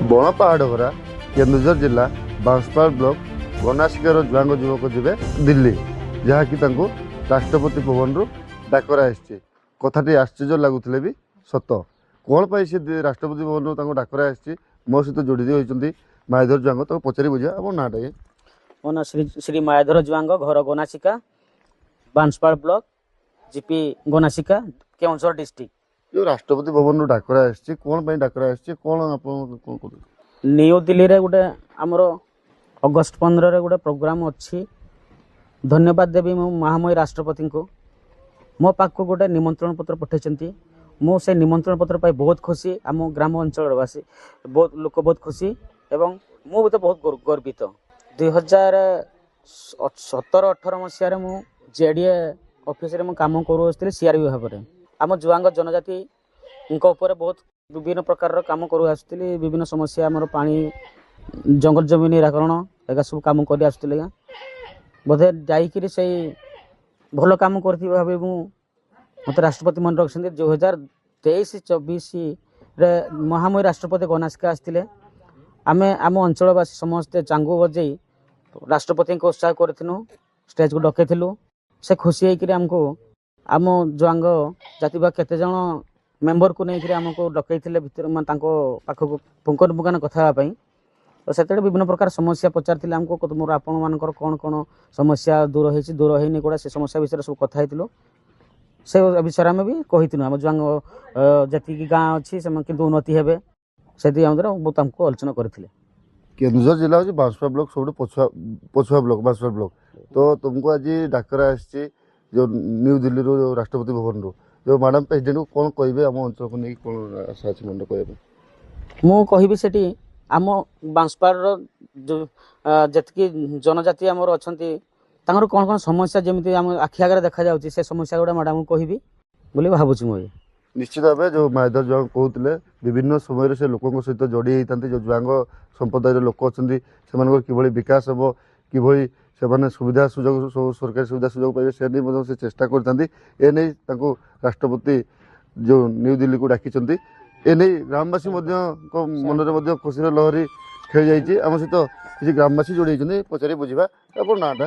ବଣପାହାଡ଼ଘରା କେନ୍ଦୁଝର ଜିଲ୍ଲା ବାଂଶପାଳ ବ୍ଲକ ଗନାସିକାର ଜୁଆଙ୍ଗ ଯୁବକ ଯିବେ ଦିଲ୍ଲୀ, ଯାହାକି ତାଙ୍କୁ ରାଷ୍ଟ୍ରପତି ଭବନରୁ ଡାକରା ଆସିଛି। କଥାଟି ଆଶ୍ଚର୍ଯ୍ୟ ଲାଗୁଥିଲେ ବି ସତ। କ'ଣ ପାଇଁ ସେ ରାଷ୍ଟ୍ରପତି ଭବନରୁ ତାଙ୍କୁ ଡାକରା ଆସିଛି, ମୋ ସହିତ ଯୋଡ଼ି ହୋଇଛନ୍ତି ମାୟାଧର ଜୁଆଙ୍ଗ। ତାଙ୍କୁ ପଚାରି ବୁଝିବା ଆପଣ ନାଁଟା ଇଏ। ମୋ ନାଁ ଶ୍ରୀ ମାୟାଧର ଜୁଆଙ୍ଗ, ଘର Ganasika, Banspal block, GP Ganasika, Keonjhar district. ଯେଉଁ ରାଷ୍ଟ୍ରପତି ଭବନରୁ ଡାକରା ଆସିଛି, କ'ଣ ପାଇଁ ଡାକରା ଆସିଛି, କ'ଣ ଆପଣ କ'ଣ କରୁଛନ୍ତି? ନ୍ୟୁ ଦିଲ୍ଲୀରେ ଗୋଟେ ଆମର ଅଗଷ୍ଟ 15ରେ ଗୋଟେ ପ୍ରୋଗ୍ରାମ ଅଛି। ଧନ୍ୟବାଦ ଦେବି ମୁଁ ମହାମୟୀ ରାଷ୍ଟ୍ରପତିଙ୍କୁ। ମୋ ପାଖକୁ ଗୋଟେ ନିମନ୍ତ୍ରଣ ପତ୍ର ପଠାଇଛନ୍ତି। ମୁଁ ସେ ନିମନ୍ତ୍ରଣ ପତ୍ର ପାଇ ବହୁତ ଖୁସି। ଆମ ଗ୍ରାମ ଅଞ୍ଚଳର ବାସୀ ବହୁତ ଲୋକ ବହୁତ ଖୁସି ଏବଂ ମୁଁ ବି ତ ବହୁତ ଗର୍ବିତ। 2017-18 ମସିହାରେ ମୁଁ ଜେଡ଼ିଏ ଅଫିସରେ ମୁଁ କାମ କରୁଥିଲି ସିଆର୍ବି ଭାବରେ। ଆମ ଜୁଆଙ୍ଗ ଜନଜାତିଙ୍କ ଉପରେ ବହୁତ ବିଭିନ୍ନ ପ୍ରକାରର କାମ କରୁ ଆସୁଥିଲି। ବିଭିନ୍ନ ସମସ୍ୟା ଆମର ପାଣି, ଜଙ୍ଗଲ ଜମି ନିରାକରଣ ଏଗା ସବୁ କାମ କରି ଆସୁଥିଲି। ବୋଧେ ଯାଇକିରି ସେଇ ଭଲ କାମ କରିଥିବା ଭାବେ ମୋତେ ରାଷ୍ଟ୍ରପତି ମନେ ରଖିଛନ୍ତି। 2023-24ରେ ମହାମୟୀ ରାଷ୍ଟ୍ରପତି ଗନାସିକା ଆସିଥିଲେ। ଆମେ ଆମ ଅଞ୍ଚଳବାସୀ ସମସ୍ତେ ଚାଙ୍ଗୁ ବଜେଇ ରାଷ୍ଟ୍ରପତିଙ୍କୁ ଉତ୍ସାହ କରିଥିଲୁ, ଷ୍ଟେଜକୁ ଡକେଇଥିଲୁ। ସେ ଖୁସି ହେଇକିରି ଆମକୁ ଆମ ଜୁଆଙ୍ଗ ଜାତି ବା କେତେ ଜଣ ମେମ୍ବରକୁ ନେଇକରି ଆମକୁ ଡକେଇଥିଲେ ଭିତରେ, ମାନେ ତାଙ୍କ ପାଖକୁ ପୁଙ୍ଖାନ କଥା ହେବା ପାଇଁ। ତ ସେତେବେଳେ ବିଭିନ୍ନ ପ୍ରକାର ସମସ୍ୟା ପଚାରିଥିଲେ ଆମକୁ, ମୋର ଆପଣମାନଙ୍କର କ'ଣ କ'ଣ ସମସ୍ୟା ଦୂର ହେଇଛି, ଦୂର ହେଇନି ଗୁଡ଼ା, ସେ ସମସ୍ୟା ବିଷୟରେ ସବୁ କଥା ହେଇଥିଲୁ। ସେ ବିଷୟରେ ଆମେ ବି କହିଥିଲୁ ଆମ ଜୁଆଙ୍ଗ ଯେତିକି ଗାଁ ଅଛି ସେମାନେ କିନ୍ତୁ ଉନ୍ନତି ହେବେ, ସେଥିପାଇଁ ଆମର ବହୁତ ଆମକୁ ଆଲୋଚନା କରିଥିଲେ। କେନ୍ଦୁଝର ଜିଲ୍ଲା ହେଉଛି ବାଂଶପାଳ ବ୍ଲକ ସବୁଠୁ ପଛୁଆ ବ୍ଲକ, ବାଂଶପାଳ ବ୍ଲକ। ତ ତୁମକୁ ଆଜି ଡାକରା ଆସିଛି ଯେଉଁ ନ୍ୟୁ ଦିଲ୍ଲୀରୁ, ଯେଉଁ ରାଷ୍ଟ୍ରପତି ଭବନରୁ। ଯେଉଁ ମ୍ୟାଡ଼ାମ୍ ପ୍ରେସିଡେଣ୍ଟକୁ କ'ଣ କହିବେ, ଆମ ଅଞ୍ଚଳକୁ ନେଇକି କ'ଣ ଆଶା ଅଛି ମନରେ କହିବା ପାଇଁ? ମୁଁ କହିବି ସେଠି ଆମ ବାଂଶପାଳର ଯେଉଁ ଯେତିକି ଜନଜାତି ଆମର ଅଛନ୍ତି ତାଙ୍କର କ'ଣ କ'ଣ ସମସ୍ୟା ଯେମିତି ଆମ ଆଖି ଆଗରେ ଦେଖାଯାଉଛି, ସେ ସମସ୍ୟା ଗୁଡ଼ା ମ୍ୟାଡ଼ାମକୁ କହିବି ବୋଲି ଭାବୁଛି ମୁଁ। ନିଶ୍ଚିତ ଭାବେ ଯେଉଁ ମାୟାଧର ଜୁଆଙ୍ଗ କହୁଥିଲେ, ବିଭିନ୍ନ ସମୟରେ ସେ ଲୋକଙ୍କ ସହିତ ଯୋଡ଼ି ହେଇଥାନ୍ତି। ଯେଉଁ ଜୁଆଙ୍ଗ ସମ୍ପ୍ରଦାୟର ଲୋକ ଅଛନ୍ତି ସେମାନଙ୍କର କିଭଳି ବିକାଶ ହେବ, କିଭଳି ସେମାନେ ସୁବିଧା ସୁଯୋଗ, ସବୁ ସରକାରୀ ସୁବିଧା ସୁଯୋଗ ପାଇବେ, ସେ ନେଇ ମଧ୍ୟ ସେ ଚେଷ୍ଟା କରିଥାନ୍ତି। ଏ ନେଇ ତାଙ୍କୁ ରାଷ୍ଟ୍ରପତି ଯେଉଁ ନ୍ୟୁ ଦିଲ୍ଲୀକୁ ଡାକିଛନ୍ତି। ଏ ନେଇ ଗ୍ରାମବାସୀ ମଧ୍ୟଙ୍କ ମନରେ ମଧ୍ୟ ଖୁସିର ଲହରୀ ଖେଳି ଯାଇଛି। ଆମ ସହିତ କିଛି ଗ୍ରାମବାସୀ ଯୋଡ଼ି ହେଇଛନ୍ତି, ପଚାରି ବୁଝିବା। ଆପଣ ନାଁଟା?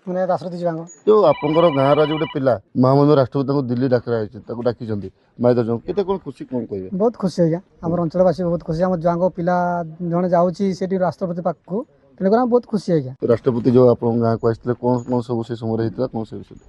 ରାଷ୍ଟ୍ରପତି ଜୁଆଙ୍ଗ। ଯେଉଁ ଆପଣଙ୍କର ଗାଁର ଆଜି ଗୋଟେ ପିଲା ମହାମହିମ ରାଷ୍ଟ୍ରପତି ତାଙ୍କୁ ଦିଲ୍ଲୀ ଡାକରା ହେଇଛି, ତାକୁ ଡାକିଛନ୍ତି ମାୟାଧର ଜୁଆଙ୍ଗ, କେତେ କ'ଣ ଖୁସି, କ'ଣ କହିବେ? ବହୁତ ଖୁସି ଆଜ୍ଞା, ଆମର ଅଞ୍ଚଳବାସୀ ବହୁତ ଖୁସି। ଆମ ଜୁଆଙ୍ଗ ପିଲା ଜଣେ ଯାଉଛି ସେଠି ରାଷ୍ଟ୍ରପତି ପାଖକୁ, ତେଣୁକରି ଆମେ ବହୁତ ଖୁସି ଆଜ୍ଞା। ରାଷ୍ଟ୍ରପତି ଯେଉଁ ଆପଣଙ୍କ ଗାଁକୁ ଆସିଥିଲେ, କ'ଣ କ'ଣ ସବୁ ସେ ସମୟରେ ହେଇଥିଲା, କ'ଣ ସେ ବିଷୟରେ?